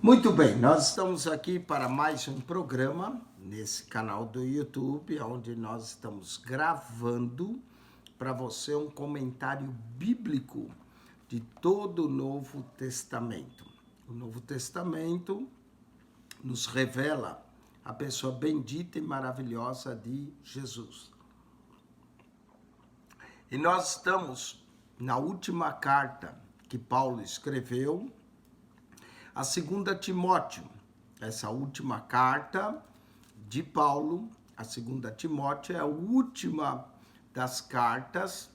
Muito bem, nós estamos aqui para mais um programa nesse canal do YouTube, onde nós estamos gravando para você um comentário bíblico de todo o Novo Testamento. O Novo Testamento nos revela a pessoa bendita e maravilhosa de Jesus. E nós estamos na última carta que Paulo escreveu, a 2 Timóteo. Essa última carta de Paulo, a 2 Timóteo, é a última das cartas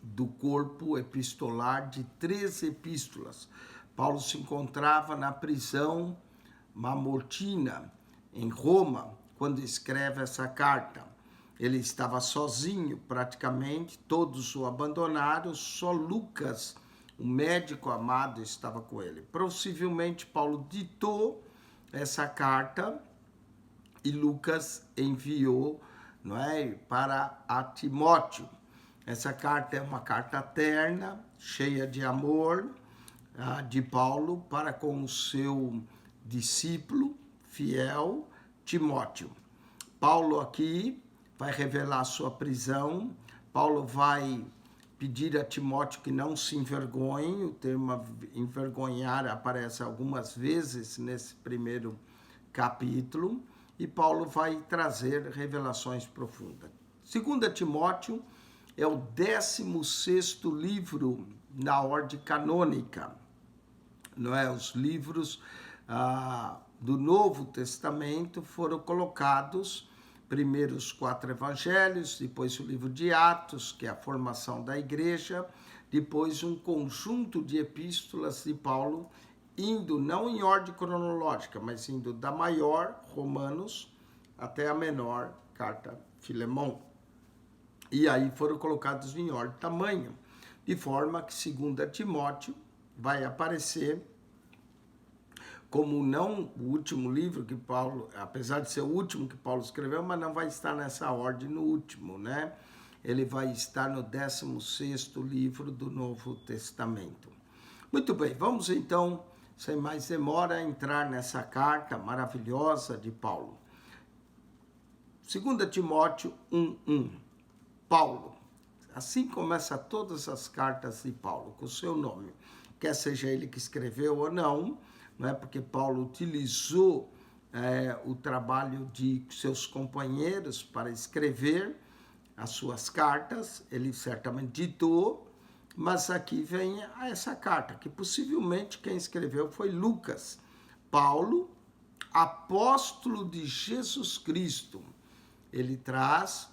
do corpo epistolar de 3 epístolas. Paulo se encontrava na prisão Mamertina, em Roma, quando escreve essa carta. Ele estava sozinho, praticamente, todos o abandonaram, só Lucas, o médico amado, estava com ele. Possivelmente Paulo ditou essa carta e Lucas enviou, não é, para a Timóteo. Essa carta é uma carta terna, cheia de amor, de Paulo para com o seu discípulo fiel, Timóteo. Paulo aqui vai revelar sua prisão. Paulo vai pedir a Timóteo que não se envergonhe. O termo envergonhar aparece algumas vezes nesse primeiro capítulo. E Paulo vai trazer revelações profundas. 2 Timóteo é o 16º livro na ordem canônica. Não é? Os livros do Novo Testamento foram colocados primeiro os 4 evangelhos, depois o livro de Atos, que é a formação da igreja, depois um conjunto de epístolas de Paulo, indo não em ordem cronológica, mas indo da maior, Romanos, até a menor, carta Filemão. E aí foram colocados em ordem de tamanho, de forma que 2 Timóteo vai aparecer como não o último livro que Paulo, apesar de ser o último que Paulo escreveu, mas não vai estar nessa ordem no último, né? Ele vai estar no 16º livro do Novo Testamento. Muito bem, vamos então, sem mais demora, entrar nessa carta maravilhosa de Paulo. 2 Timóteo 1:1. Paulo. Assim começa todas as cartas de Paulo, com o seu nome. Quer seja ele que escreveu ou não, não é porque Paulo utilizou o trabalho de seus companheiros para escrever as suas cartas, ele certamente ditou, mas aqui vem essa carta, que possivelmente quem escreveu foi Lucas. Paulo, apóstolo de Jesus Cristo, ele traz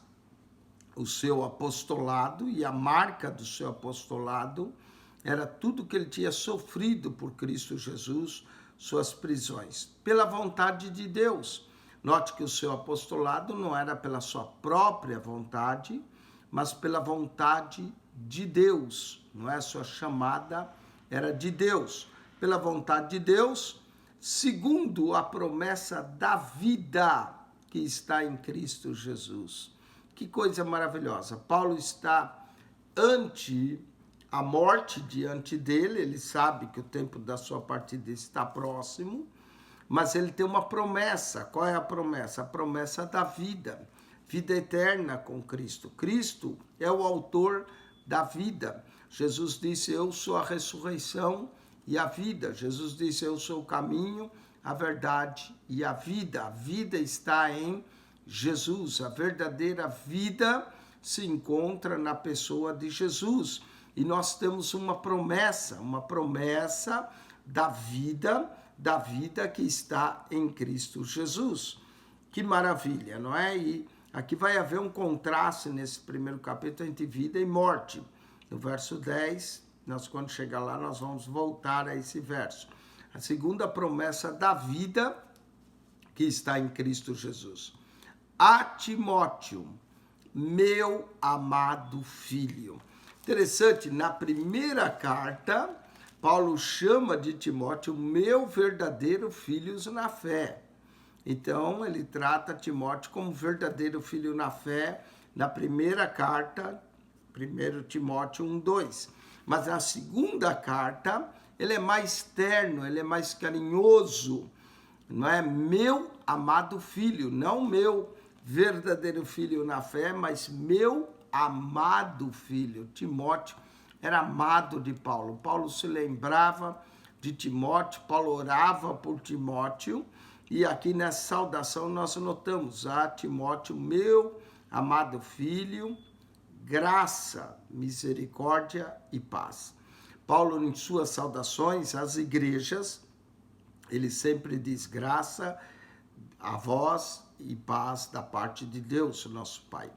o seu apostolado e a marca do seu apostolado era tudo que ele tinha sofrido por Cristo Jesus, suas prisões, pela vontade de Deus. Note que o seu apostolado não era pela sua própria vontade, mas pela vontade de Deus, não é? Sua chamada era de Deus, pela vontade de Deus, segundo a promessa da vida que está em Cristo Jesus. Que coisa maravilhosa. Paulo está ante a morte diante dele, ele sabe que o tempo da sua partida está próximo, mas ele tem uma promessa. Qual é a promessa? A promessa da vida, vida eterna com Cristo. Cristo é o autor da vida. Jesus disse, eu sou a ressurreição e a vida. Jesus disse, eu sou o caminho, a verdade e a vida. A vida está em Jesus. A verdadeira vida se encontra na pessoa de Jesus. E nós temos uma promessa da vida que está em Cristo Jesus. Que maravilha, não é? E aqui vai haver um contraste nesse primeiro capítulo entre vida e morte. No verso 10, quando chegar lá, nós vamos voltar a esse verso. A segunda promessa da vida que está em Cristo Jesus. A Timóteo, meu amado filho. Interessante, na primeira carta, Paulo chama de Timóteo meu verdadeiro filho na fé. Então, ele trata Timóteo como verdadeiro filho na fé, na primeira carta, 1 Timóteo 1:2. Mas na segunda carta, ele é mais terno, ele é mais carinhoso, não é? Meu amado filho, não meu verdadeiro filho na fé, mas meu amado filho. Timóteo era amado de Paulo. Paulo se lembrava de Timóteo, Paulo orava por Timóteo, e aqui nessa saudação nós notamos: Timóteo, meu amado filho, graça, misericórdia e paz. Paulo, em suas saudações às igrejas, ele sempre diz graça a vós e paz da parte de Deus, nosso Pai.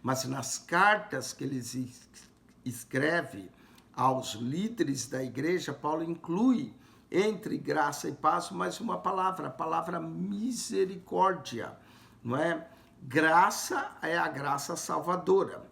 Mas nas cartas que ele escreve aos líderes da igreja, Paulo inclui entre graça e paz mais uma palavra, a palavra misericórdia, não é? Graça é a graça salvadora.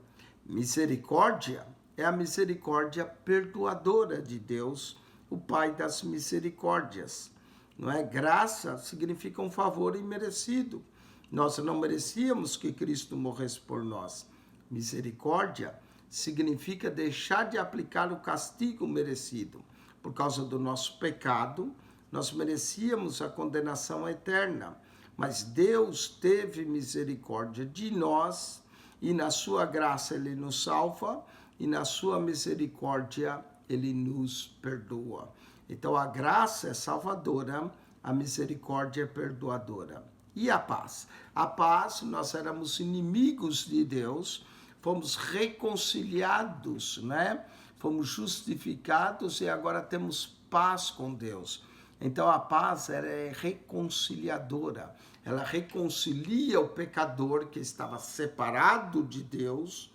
Misericórdia é a misericórdia perdoadora de Deus, o Pai das misericórdias. Não é? Graça significa um favor imerecido. Nós não merecíamos que Cristo morresse por nós. Misericórdia significa deixar de aplicar o castigo merecido. Por causa do nosso pecado, nós merecíamos a condenação eterna. Mas Deus teve misericórdia de nós e na sua graça Ele nos salva e na sua misericórdia Ele nos perdoa. Então a graça é salvadora, a misericórdia é perdoadora. E a paz? A paz, nós éramos inimigos de Deus, fomos reconciliados, né? Fomos justificados e agora temos paz com Deus. Então a paz é reconciliadora. Ela reconcilia o pecador que estava separado de Deus,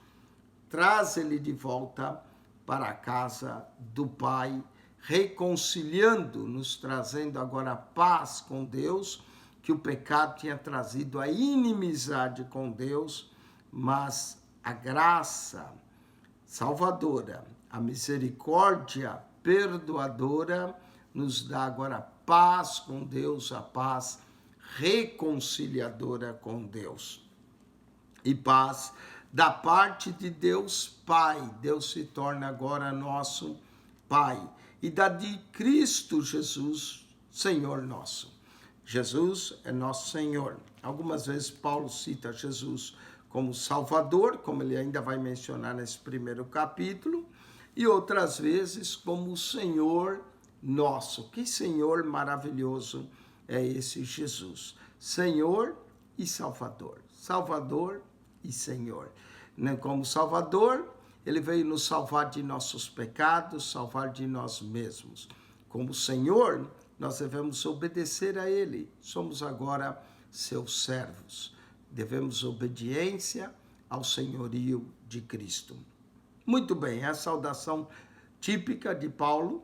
traz ele de volta para a casa do Pai, reconciliando, nos trazendo agora paz com Deus, que o pecado tinha trazido a inimizade com Deus, mas a graça salvadora, a misericórdia perdoadora, nos dá agora paz com Deus, a paz reconciliadora com Deus. E paz da parte de Deus Pai. Deus se torna agora nosso Pai. E da de Cristo Jesus, Senhor nosso. Jesus é nosso Senhor. Algumas vezes Paulo cita Jesus como Salvador, como ele ainda vai mencionar nesse primeiro capítulo, e outras vezes como Senhor nosso. Que Senhor maravilhoso é esse Jesus. Senhor e Salvador. Salvador e Senhor. Como Salvador, ele veio nos salvar de nossos pecados, salvar de nós mesmos. Como Senhor, nós devemos obedecer a Ele. Somos agora seus servos. Devemos obediência ao senhorio de Cristo. Muito bem, é a saudação típica de Paulo,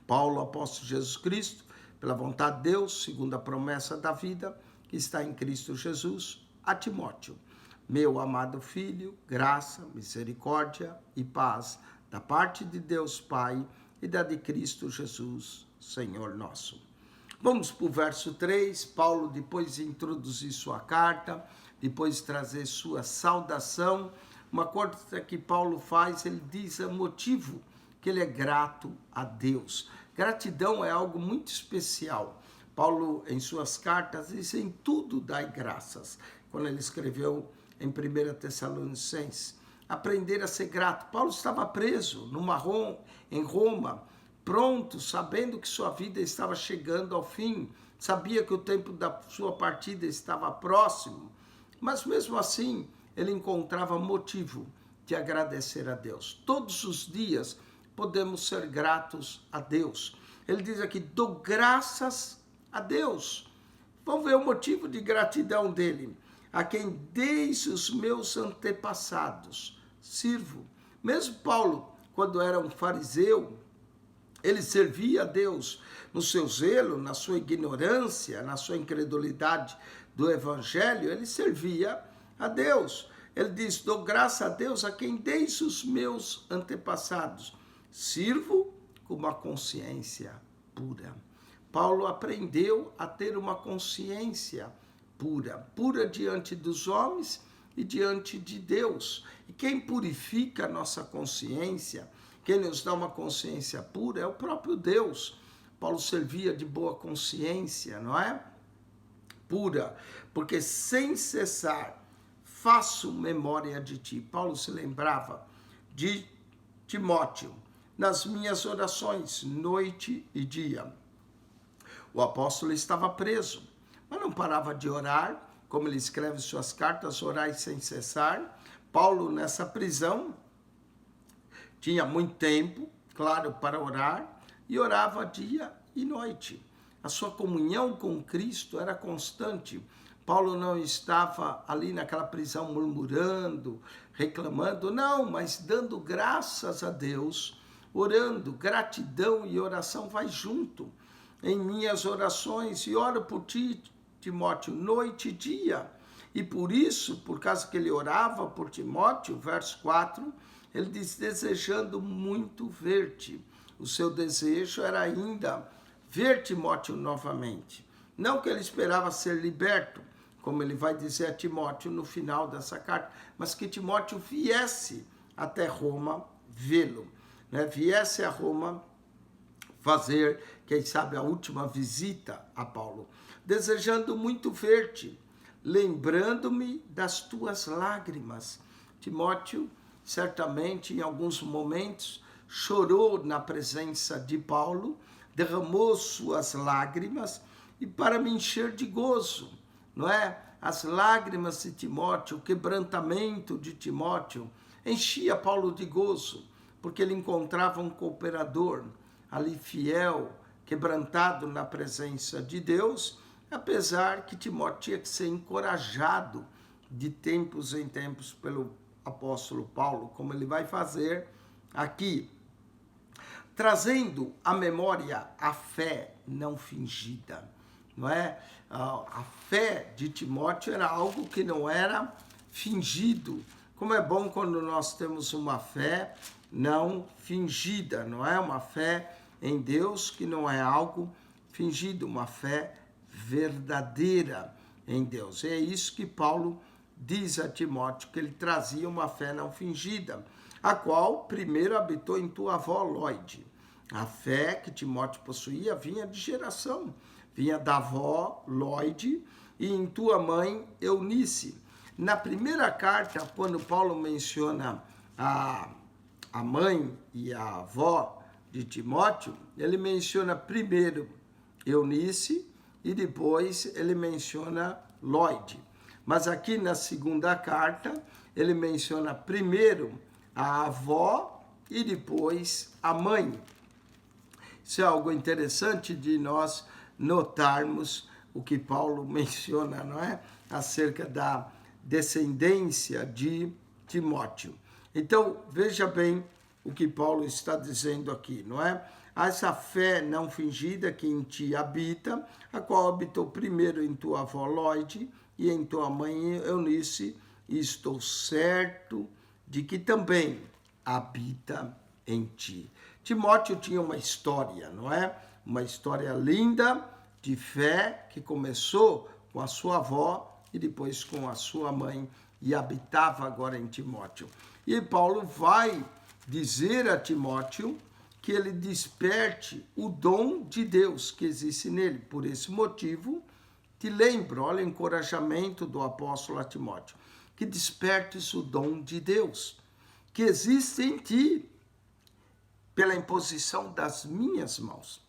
apóstolo de Jesus Cristo, pela vontade de Deus, segundo a promessa da vida, que está em Cristo Jesus, a Timóteo. Meu amado filho, graça, misericórdia e paz da parte de Deus Pai e da de Cristo Jesus, Senhor nosso. Vamos para o verso 3, Paulo, depois de introduzir sua carta, depois de trazer sua saudação, uma coisa que Paulo faz, ele diz o motivo que ele é grato a Deus. Gratidão é algo muito especial. Paulo, em suas cartas, diz: em tudo dai graças. Quando ele escreveu em 1 Tessalonicenses, aprender a ser grato. Paulo estava preso em Roma, pronto, sabendo que sua vida estava chegando ao fim, sabia que o tempo da sua partida estava próximo, mas mesmo assim ele encontrava motivo de agradecer a Deus. Todos os dias podemos ser gratos a Deus. Ele diz aqui: dou graças a Deus. Vamos ver o motivo de gratidão dele. A quem desde os meus antepassados sirvo. Mesmo Paulo, quando era um fariseu, ele servia a Deus no seu zelo, na sua ignorância, na sua incredulidade do evangelho, ele servia a Deus. Ele diz: dou graça a Deus a quem desde os meus antepassados sirvo com uma consciência pura. Paulo aprendeu a ter uma consciência pura diante dos homens e diante de Deus. E quem purifica a nossa consciência, Quem nos dá uma consciência pura é o próprio Deus. Paulo servia de boa consciência, não é? Pura, porque sem cessar faço memória de ti. Paulo se lembrava de Timóteo nas minhas orações, noite e dia. O apóstolo estava preso, mas não parava de orar, como ele escreve suas cartas, orai sem cessar. Paulo, nessa prisão, tinha muito tempo, claro, para orar, e orava dia e noite. A sua comunhão com Cristo era constante. Paulo não estava ali naquela prisão murmurando, reclamando, não, mas dando graças a Deus, orando. Gratidão e oração vai junto. Em minhas orações, e oro por ti, Timóteo, noite e dia. E por isso, por causa que ele orava por Timóteo, verso 4, ele diz, desejando muito ver-te. O seu desejo era ainda ver Timóteo novamente. Não que ele esperava ser liberto, como ele vai dizer a Timóteo no final dessa carta, mas que Timóteo viesse até Roma vê-lo, né? Viesse a Roma fazer, quem sabe, a última visita a Paulo. Desejando muito ver-te, lembrando-me das tuas lágrimas. Timóteo, certamente, em alguns momentos, chorou na presença de Paulo, derramou suas lágrimas, e para me encher de gozo, não é? As lágrimas de Timóteo, o quebrantamento de Timóteo, enchia Paulo de gozo, porque ele encontrava um cooperador ali fiel, quebrantado na presença de Deus, apesar que Timóteo tinha que ser encorajado de tempos em tempos pelo apóstolo Paulo, como ele vai fazer aqui, trazendo à memória a fé não fingida, não é? A fé de Timóteo era algo que não era fingido. Como é bom quando nós temos uma fé não fingida, não é? Uma fé em Deus que não é algo fingido, uma fé verdadeira em Deus. É isso que Paulo diz a Timóteo, que ele trazia uma fé não fingida, a qual primeiro habitou em tua avó Lóide. A fé que Timóteo possuía vinha de geração, vinha da avó Lóide e em tua mãe Eunice. Na primeira carta, quando Paulo menciona a mãe e a avó de Timóteo, ele menciona primeiro Eunice e depois ele menciona Lóide. Mas aqui na segunda carta, ele menciona primeiro a avó e depois a mãe. Isso é algo interessante de nós notarmos o que Paulo menciona, não é? Acerca da descendência de Timóteo. Então, veja bem o que Paulo está dizendo aqui, não é? Essa fé não fingida que em ti habita, a qual habitou primeiro em tua avó Lóide e em tua mãe Eunice, e estou certo de que também habita em ti. Timóteo tinha uma história, não é? Uma história linda de fé que começou com a sua avó e depois com a sua mãe e habitava agora em Timóteo. E Paulo vai dizer a Timóteo que ele desperte o dom de Deus que existe nele. Por esse motivo, te lembro, olha o encorajamento do apóstolo a Timóteo, que despertes o dom de Deus que existe em ti pela imposição das minhas mãos.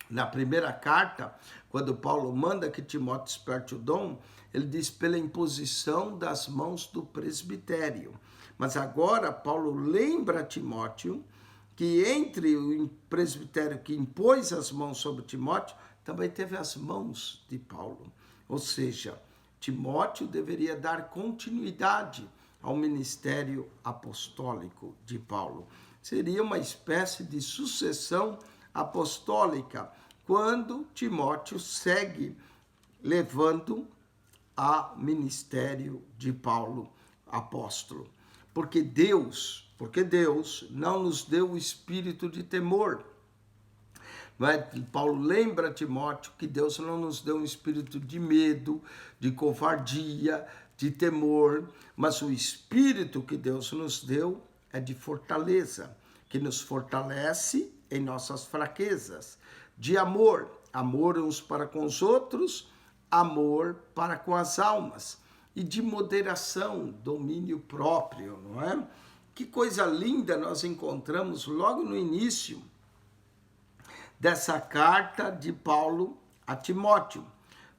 Na primeira carta, quando Paulo manda que Timóteo desperte o dom, ele diz pela imposição das mãos do presbitério. Mas agora Paulo lembra a Timóteo que entre o presbitério que impôs as mãos sobre Timóteo, também teve as mãos de Paulo. Ou seja, Timóteo deveria dar continuidade ao ministério apostólico de Paulo. Seria uma espécie de sucessão apostólica, quando Timóteo segue levando a ministério de Paulo, apóstolo. Porque Deus não nos deu o espírito de temor. Paulo lembra a Timóteo que Deus não nos deu um espírito de medo, de covardia, de temor, mas o espírito que Deus nos deu é de fortaleza, que nos fortalece em nossas fraquezas. De amor, amor uns para com os outros, amor para com as almas. E de moderação, domínio próprio, não é? Que coisa linda nós encontramos logo no início dessa carta de Paulo a Timóteo.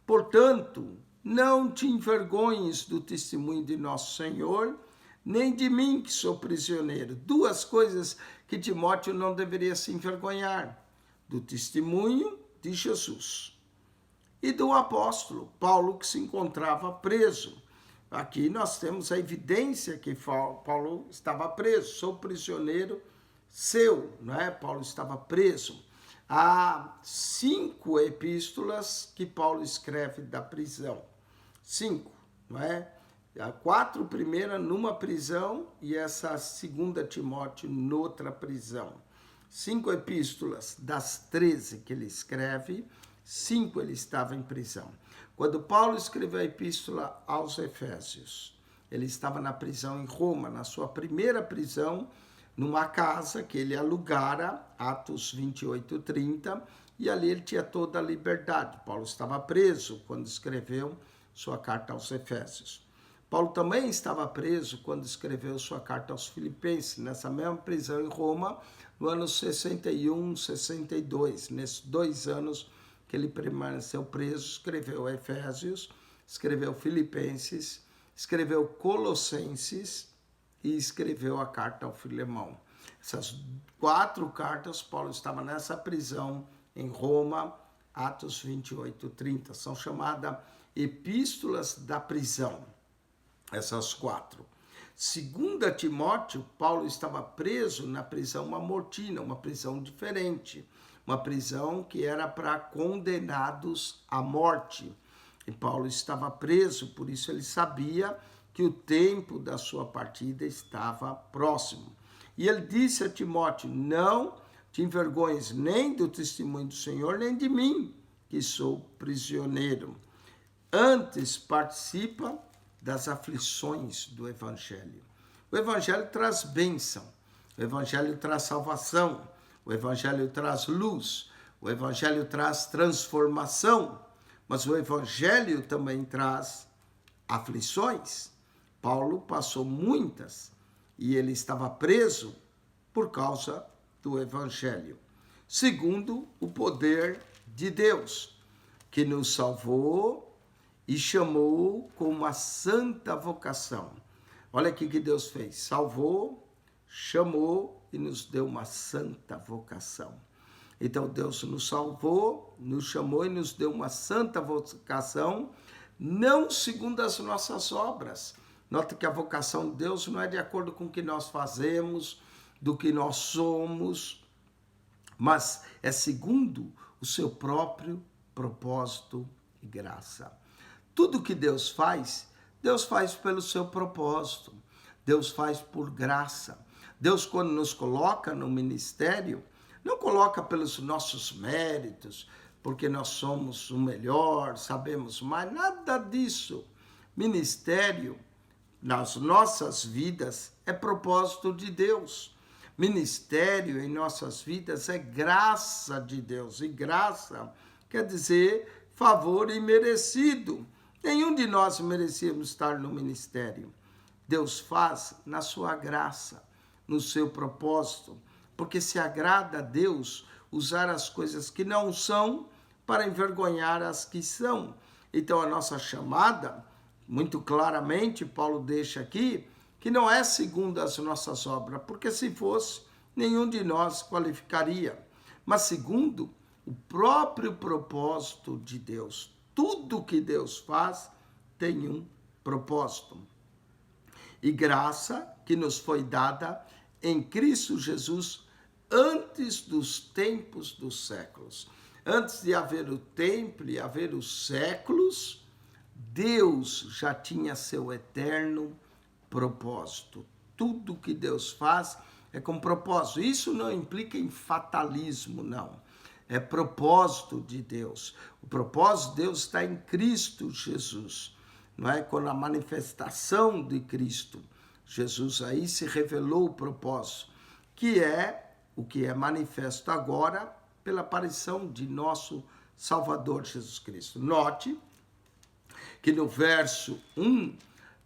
Portanto, não te envergonhes do testemunho de nosso Senhor, nem de mim que sou prisioneiro. Duas coisas que Timóteo não deveria se envergonhar: do testemunho de Jesus e do apóstolo Paulo, que se encontrava preso. Aqui nós temos a evidência que Paulo estava preso. Sou prisioneiro seu, não é? Paulo estava preso. Há 5 epístolas que Paulo escreve da prisão. 5, não é? A 4 primeiras numa prisão e essa segunda Timóteo noutra prisão. 5 epístolas das 13 que ele escreve, 5 ele estava em prisão. Quando Paulo escreveu a epístola aos Efésios, ele estava na prisão em Roma, na sua primeira prisão, numa casa que ele alugara, Atos 28, 30, e ali ele tinha toda a liberdade. Paulo estava preso quando escreveu sua carta aos Efésios. Paulo também estava preso quando escreveu sua carta aos Filipenses, nessa mesma prisão em Roma, no ano 61, 62. Nesses 2 anos que ele permaneceu preso, escreveu Efésios, escreveu Filipenses, escreveu Colossenses e escreveu a carta ao Filemão. Essas 4 cartas, Paulo estava nessa prisão em Roma, Atos 28, 30. São chamadas epístolas da prisão, essas 4. Segunda Timóteo, Paulo estava preso na prisão Mamertina, uma prisão diferente, uma prisão que era para condenados à morte. E Paulo estava preso, por isso ele sabia que o tempo da sua partida estava próximo. E ele disse a Timóteo: não te envergonhes nem do testemunho do Senhor, nem de mim, que sou prisioneiro. Antes participa das aflições do Evangelho. O Evangelho traz bênção, o Evangelho traz salvação, o Evangelho traz luz, o Evangelho traz transformação, mas o Evangelho também traz aflições. Paulo passou muitas e ele estava preso por causa do Evangelho. Segundo, o poder de Deus, que nos salvou e chamou com uma santa vocação. Olha aqui que Deus fez: salvou, chamou e nos deu uma santa vocação. Então Deus nos salvou, nos chamou e nos deu uma santa vocação, não segundo as nossas obras. Nota que a vocação de Deus não é de acordo com o que nós fazemos, do que nós somos, mas é segundo o seu próprio propósito e graça. Tudo que Deus faz pelo seu propósito. Deus faz por graça. Deus, quando nos coloca no ministério, não coloca pelos nossos méritos, porque nós somos o melhor, sabemos mais, nada disso. Ministério, nas nossas vidas, é propósito de Deus. Ministério em nossas vidas é graça de Deus. E graça quer dizer favor imerecido. Nenhum de nós merecíamos estar no ministério. Deus faz na sua graça, no seu propósito, porque se agrada a Deus usar as coisas que não são para envergonhar as que são. Então a nossa chamada, muito claramente, Paulo deixa aqui, que não é segundo as nossas obras, porque se fosse, nenhum de nós qualificaria, mas segundo o próprio propósito de Deus. Tudo que Deus faz tem um propósito. E graça que nos foi dada em Cristo Jesus antes dos tempos dos séculos. Antes de haver o tempo e haver os séculos, Deus já tinha seu eterno propósito. Tudo que Deus faz é com propósito. Isso não implica em fatalismo, não. É propósito de Deus. O propósito de Deus está em Cristo Jesus. Não é? Com a manifestação de Cristo Jesus, aí se revelou o propósito. que é o que é manifesto agora pela aparição de nosso Salvador Jesus Cristo. Note que no verso 1,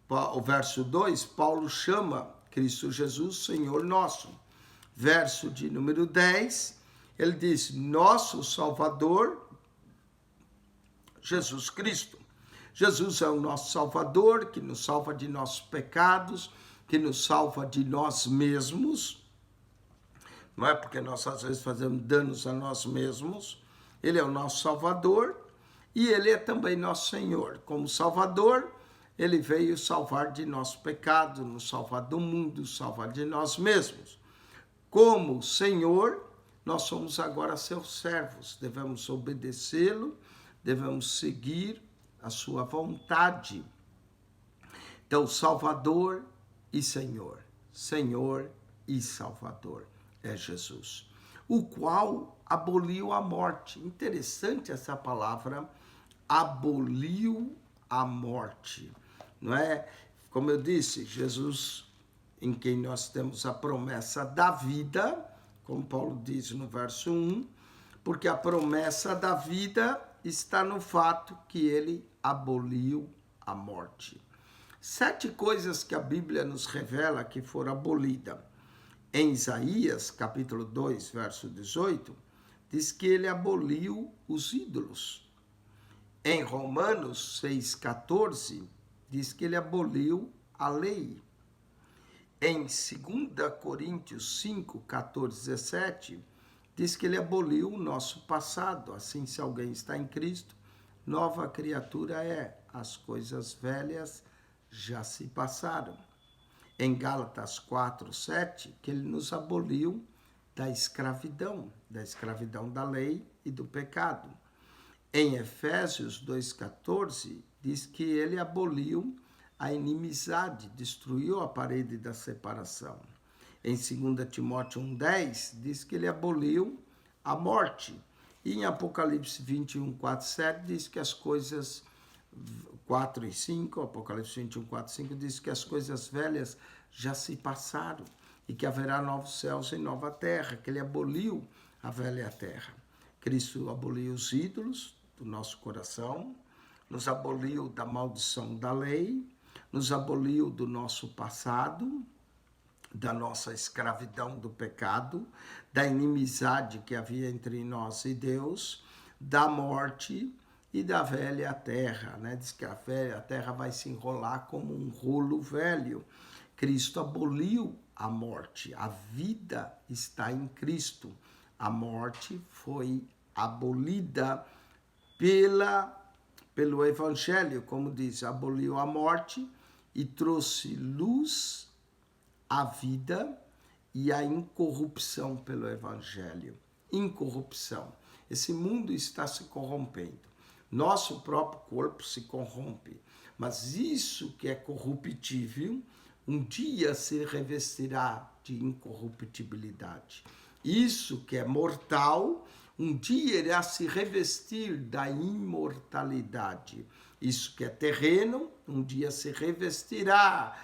o verso 2, Paulo chama Cristo Jesus Senhor nosso. Verso de número 10, ele diz, nosso Salvador, Jesus Cristo. Jesus é o nosso Salvador, que nos salva de nossos pecados, que nos salva de nós mesmos. Não é porque nós às vezes fazemos danos a nós mesmos. Ele é o nosso Salvador e ele é também nosso Senhor. Como Salvador, ele veio salvar de nosso pecado, nos salvar do mundo, salvar de nós mesmos. Como Senhor, nós somos agora seus servos, devemos obedecê-lo, devemos seguir a sua vontade. Então, Salvador e Senhor, Senhor e Salvador é Jesus, o qual aboliu a morte. Interessante essa palavra, aboliu a morte, não é? Como eu disse, Jesus, em quem nós temos a promessa da vida, como Paulo diz no verso 1, porque a promessa da vida está no fato que ele aboliu a morte. 7 coisas que a Bíblia nos revela que foram abolidas. Em Isaías, capítulo 2, verso 18, diz que ele aboliu os ídolos. Em Romanos 6,14, diz que ele aboliu a lei. Em 2 Coríntios 5, 14, 17, diz que ele aboliu o nosso passado. Assim, se alguém está em Cristo, nova criatura é. As coisas velhas já se passaram. Em Gálatas 4, 7, que ele nos aboliu da escravidão da lei e do pecado. Em Efésios 2,14, diz que ele aboliu a inimizade, destruiu a parede da separação. Em 2 Timóteo 1,10, diz que ele aboliu a morte. E em Apocalipse 21, 4, 7, diz que as coisas, 4 e 5, Apocalipse 21, 4 e 5, diz que as coisas velhas já se passaram e que haverá novos céus e nova terra, que ele aboliu a velha terra. Cristo aboliu os ídolos do nosso coração, nos aboliu da maldição da lei, nos aboliu do nosso passado, da nossa escravidão do pecado, da inimizade que havia entre nós e Deus, da morte e da velha terra, né? Diz que a velha terra vai se enrolar como um rolo velho. Cristo aboliu a morte, a vida está em Cristo. A morte foi abolida pelo Evangelho, como diz, aboliu a morte e trouxe luz à vida e à incorrupção pelo Evangelho. Incorrupção. Esse mundo está se corrompendo. Nosso próprio corpo se corrompe. Mas isso que é corruptível, um dia se revestirá de incorruptibilidade. Isso que é mortal, um dia irá se revestir da imortalidade. Isso que é terreno, um dia se revestirá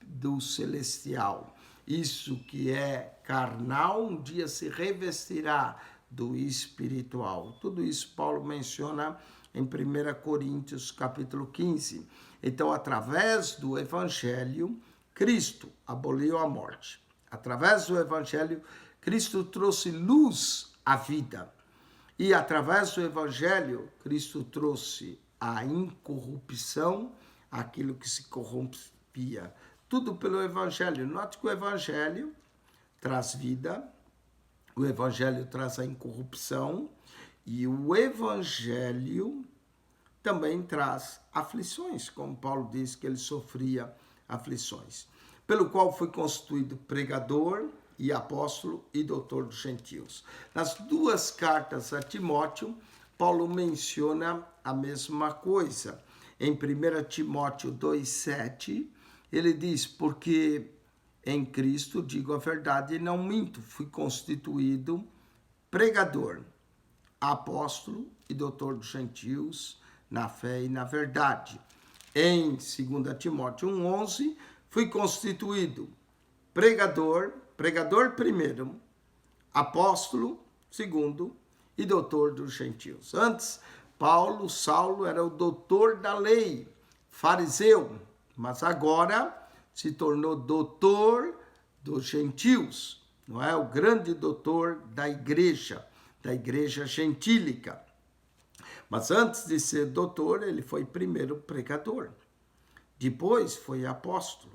do celestial. Isso que é carnal, um dia se revestirá do espiritual. Tudo isso Paulo menciona em 1 Coríntios capítulo 15. Então, através do Evangelho, Cristo aboliu a morte. Através do Evangelho, Cristo trouxe luz à vida. E através do Evangelho, Cristo trouxe a incorrupção, aquilo que se corrompia. Tudo pelo Evangelho. Note que o Evangelho traz vida, o Evangelho traz a incorrupção e o Evangelho também traz aflições, como Paulo diz que ele sofria aflições, pelo qual foi constituído pregador e apóstolo e doutor dos gentios. Nas 2 cartas a Timóteo, Paulo menciona a mesma coisa. Em 1 Timóteo 2,7, ele diz, porque em Cristo digo a verdade e não minto, fui constituído pregador, apóstolo e doutor dos gentios, na fé e na verdade. Em 2 Timóteo 1,11, fui constituído pregador pregador primeiro, apóstolo segundo e doutor dos gentios. Antes, Saulo era o doutor da lei, fariseu, mas agora se tornou doutor dos gentios, não é? O grande doutor da igreja gentílica. Mas antes de ser doutor, ele foi primeiro pregador, depois foi apóstolo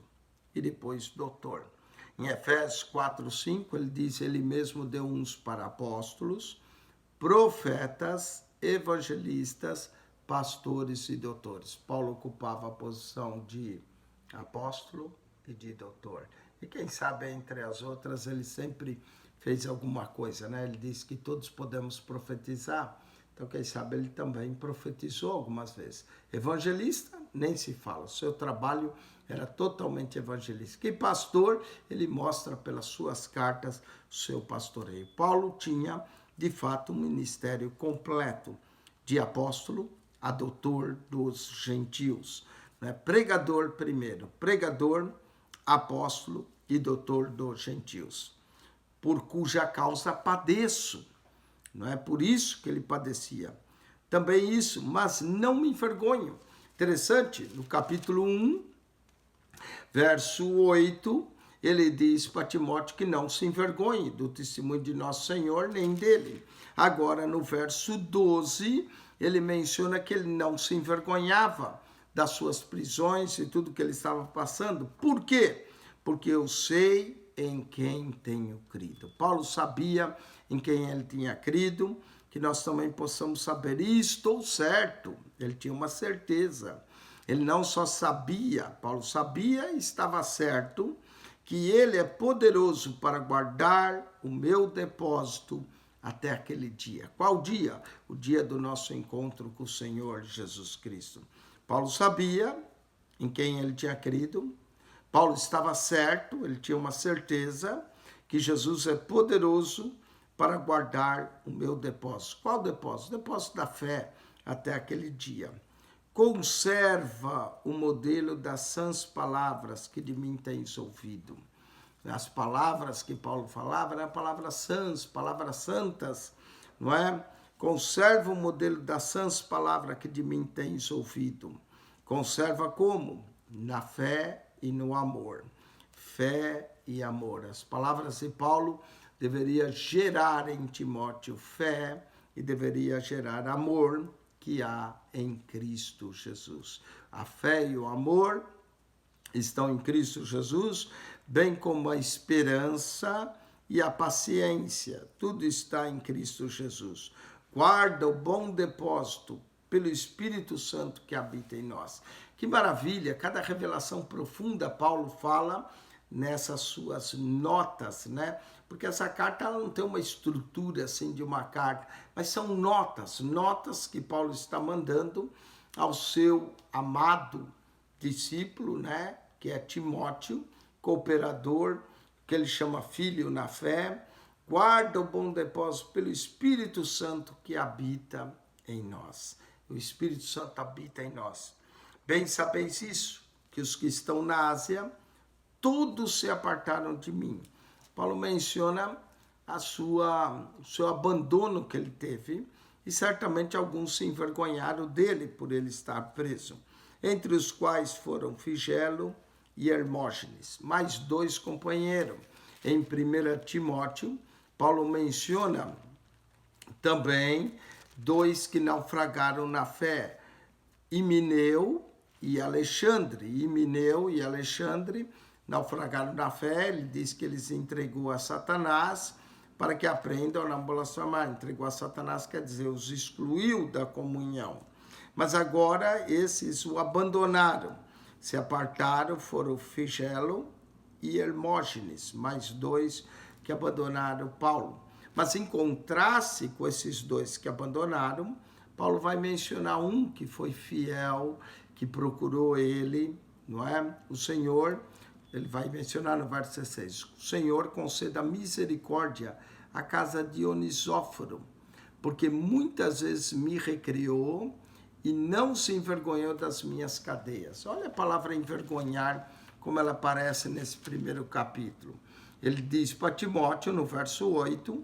e depois doutor. Em Efésios 4:5, ele diz, ele mesmo deu uns para apóstolos, profetas, evangelistas, pastores e doutores. Paulo ocupava a posição de apóstolo e de doutor. E quem sabe, entre as outras, ele sempre fez alguma coisa, né? Ele disse que todos podemos profetizar. Então, quem sabe, ele também profetizou algumas vezes. Evangelista, nem se fala. O seu trabalho era totalmente evangelístico. E pastor, ele mostra pelas suas cartas o seu pastoreio. Paulo tinha, de fato, um ministério completo de apóstolo a doutor dos gentios. Né? Pregador primeiro, pregador, apóstolo e doutor dos gentios. Por cuja causa padeço. Não é por isso que ele padecia. Também isso, mas não me envergonho. Interessante, no capítulo 1, verso 8, ele diz para Timóteo que não se envergonhe do testemunho de nosso Senhor, nem dele. Agora, no verso 12, ele menciona que ele não se envergonhava das suas prisões e tudo que ele estava passando. Por quê? Porque eu sei em quem tenho crido. Paulo sabia em quem ele tinha crido, que nós também possamos saber, e estou certo, ele tinha uma certeza. Ele não só sabia, Paulo sabia e estava certo, que ele é poderoso para guardar o meu depósito até aquele dia. Qual dia? O dia do nosso encontro com o Senhor Jesus Cristo. Paulo sabia em quem ele tinha crido, Paulo estava certo, ele tinha uma certeza que Jesus é poderoso para guardar o meu depósito. Qual depósito? O depósito da fé até aquele dia. Conserva o modelo das sãs palavras que de mim tens ouvido. As palavras que Paulo falava eram palavras sãs, palavras santas, não é? Conserva o modelo das sãs palavras que de mim tens ouvido. Conserva como? Na fé e no amor. Fé e amor. As palavras de Paulo deveriam gerar em Timóteo fé e deveria gerar amor que há em Cristo Jesus. A fé e o amor estão em Cristo Jesus, bem como a esperança e a paciência. Tudo está em Cristo Jesus. Guarda o bom depósito pelo Espírito Santo que habita em nós. Que maravilha! Cada revelação profunda Paulo fala nessas suas notas, né? Porque essa carta ela não tem uma estrutura assim de uma carta, mas são notas que Paulo está mandando ao seu amado discípulo, né? Que é Timóteo, cooperador, que ele chama filho na fé. Guarda o bom depósito pelo Espírito Santo que habita em nós. O Espírito Santo habita em nós. Bem sabeis isso, que os que estão na Ásia, todos se apartaram de mim. Paulo menciona o seu abandono que ele teve, e certamente alguns se envergonharam dele por ele estar preso, entre os quais foram Figelo e Hermógenes, mais 2 companheiros. Em 1 Timóteo, Paulo menciona também 2 que naufragaram na fé, Himeneu e Alexandre. Himeneu e Alexandre naufragaram na fé, ele diz que eles entregou a Satanás para que aprendam a não blasfemar. Entregou a Satanás quer dizer, os excluiu da comunhão. Mas agora esses o abandonaram, se apartaram, foram Figelo e Hermógenes, mais 2 que abandonaram Paulo. Mas em contraste com esses 2 que abandonaram, Paulo vai mencionar um que foi fiel, que procurou ele, não é? O Senhor, ele vai mencionar no verso 16, o Senhor conceda misericórdia à casa de Onesíforo, porque muitas vezes me recriou e não se envergonhou das minhas cadeias. Olha a palavra envergonhar, como ela aparece nesse primeiro capítulo. ele diz para Timóteo, no verso 8,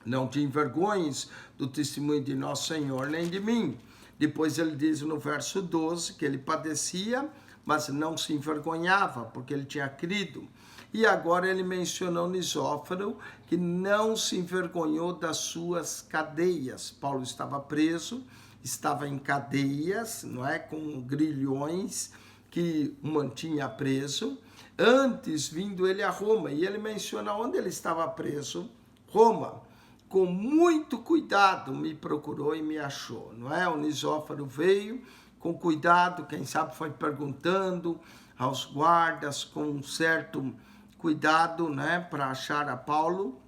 não te envergonhes do testemunho de nosso Senhor, nem de mim. Depois ele diz no verso 12 que ele padecia, mas não se envergonhava, porque ele tinha crido. E agora ele menciona Onesíforo, que não se envergonhou das suas cadeias. Paulo estava preso, estava em cadeias, não é, com grilhões que o mantinha preso. Antes, vindo ele a Roma, e ele menciona onde ele estava preso, Roma. Com muito cuidado me procurou e me achou, não é? Onesíforo veio com cuidado, quem sabe foi perguntando aos guardas com um certo cuidado, né, para achar a Paulo.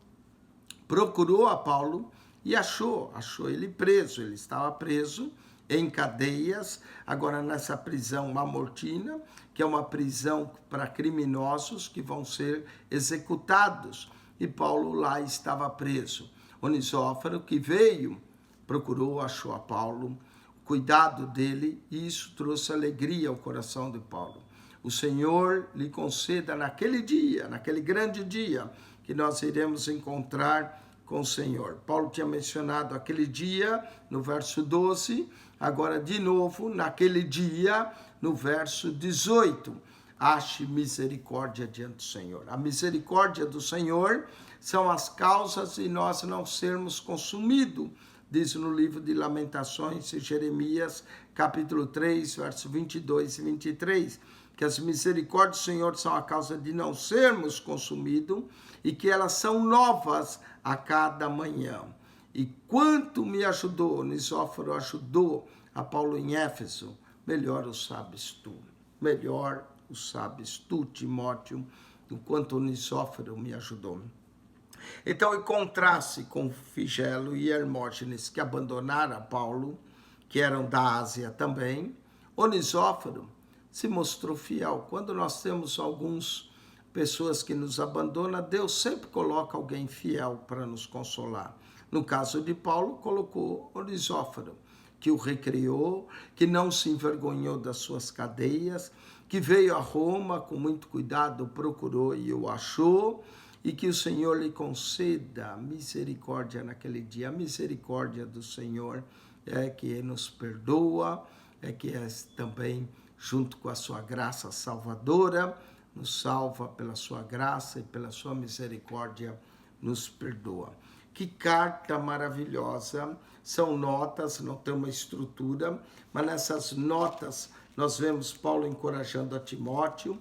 Procurou a Paulo e achou ele preso. Ele estava preso em cadeias, agora nessa prisão Mamortina, que é uma prisão para criminosos que vão ser executados. E Paulo lá estava preso. Onesíforo, que veio, procurou, achou a Paulo, cuidado dele, e isso trouxe alegria ao coração de Paulo. O Senhor lhe conceda naquele dia, naquele grande dia, que nós iremos encontrar com o Senhor. Paulo tinha mencionado aquele dia, no verso 12, agora de novo, naquele dia, no verso 18. Ache misericórdia diante do Senhor. A misericórdia do Senhor são as causas de nós não sermos consumidos, diz no livro de Lamentações, Jeremias, capítulo 3, versos 22 e 23, que as misericórdias do Senhor são a causa de não sermos consumidos e que elas são novas a cada manhã. E quanto me ajudou, Onesíforo ajudou a Paulo em Éfeso, melhor o sabes tu. Melhor o sabes tu, Timóteo, do quanto Onesíforo me ajudou. Então, em contraste com Figelo e Hermógenes, que abandonaram Paulo, que eram da Ásia também, Onesíforo se mostrou fiel. Quando nós temos algumas pessoas que nos abandonam, Deus sempre coloca alguém fiel para nos consolar. No caso de Paulo, colocou Onesíforo, que o recriou, que não se envergonhou das suas cadeias, que veio a Roma com muito cuidado, procurou e o achou, e que o Senhor lhe conceda misericórdia naquele dia. A misericórdia do Senhor é que nos perdoa, é que é também, junto com a sua graça salvadora, nos salva pela sua graça e pela sua misericórdia, nos perdoa. Que carta maravilhosa! São notas, não tem uma estrutura, mas nessas notas nós vemos Paulo encorajando a Timóteo,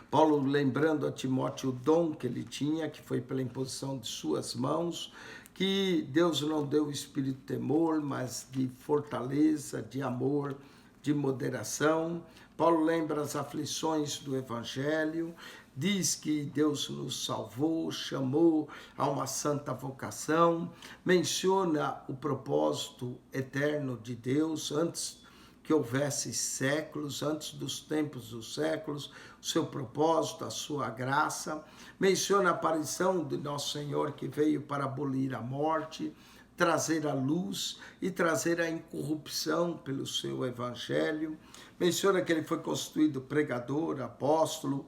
Paulo lembrando a Timóteo o dom que ele tinha, que foi pela imposição de suas mãos, que Deus não deu o espírito de temor, mas de fortaleza, de amor, de moderação. Paulo lembra as aflições do Evangelho, diz que Deus nos salvou, chamou a uma santa vocação, menciona o propósito eterno de Deus antes que houvesse séculos, antes dos tempos dos séculos, o seu propósito, a sua graça. Menciona a aparição de nosso Senhor que veio para abolir a morte, trazer a luz e trazer a incorrupção pelo seu evangelho. Menciona que ele foi constituído pregador, apóstolo,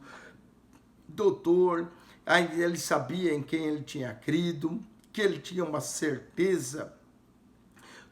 doutor. Ele sabia em quem ele tinha crido, que ele tinha uma certeza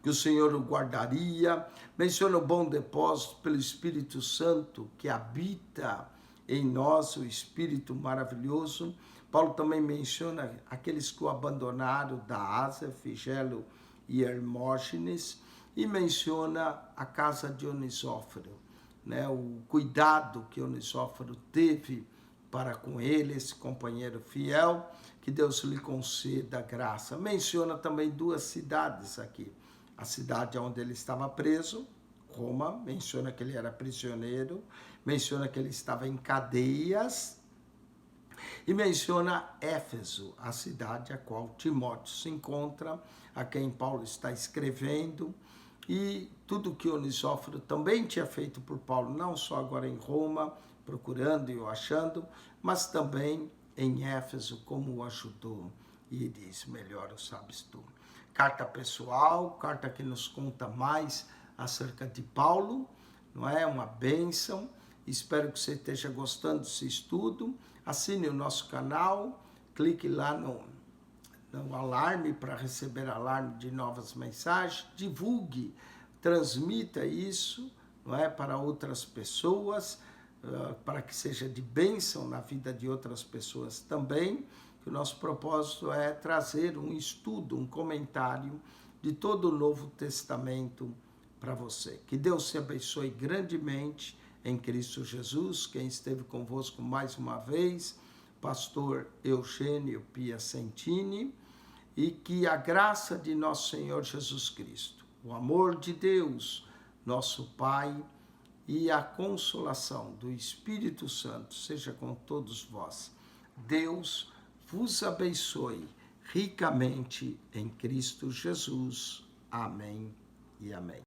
que o Senhor o guardaria. Menciona o bom depósito pelo Espírito Santo que habita em nós, o Espírito maravilhoso. Paulo também menciona aqueles que o abandonaram da Ásia, Figelo e Hermógenes, e menciona a casa de Onesíforo, né? O cuidado que Onesíforo teve para com ele, esse companheiro fiel, que Deus lhe conceda graça. Menciona também duas cidades aqui. A cidade onde ele estava preso, Roma, menciona que ele era prisioneiro, menciona que ele estava em cadeias, e menciona Éfeso, a cidade a qual Timóteo se encontra, a quem Paulo está escrevendo, e tudo que Onesíforo também tinha feito por Paulo, não só agora em Roma, procurando e o achando, mas também em Éfeso, como o ajudou. E diz, melhor o sabes tu. Carta pessoal, carta que nos conta mais acerca de Paulo, não é? Uma bênção. Espero que você esteja gostando desse estudo. Assine o nosso canal, clique lá no alarme para receber alarme de novas mensagens, divulgue, transmita isso, não é, para outras pessoas, para que seja de bênção na vida de outras pessoas também, que o nosso propósito é trazer um estudo, um comentário de todo o Novo Testamento para você. Que Deus te abençoe grandemente em Cristo Jesus. Quem esteve convosco mais uma vez, pastor Eugênio Piacentini, e que a graça de nosso Senhor Jesus Cristo, o amor de Deus, nosso Pai, e a consolação do Espírito Santo seja com todos vós. Deus vos abençoe ricamente em Cristo Jesus. Amém e amém.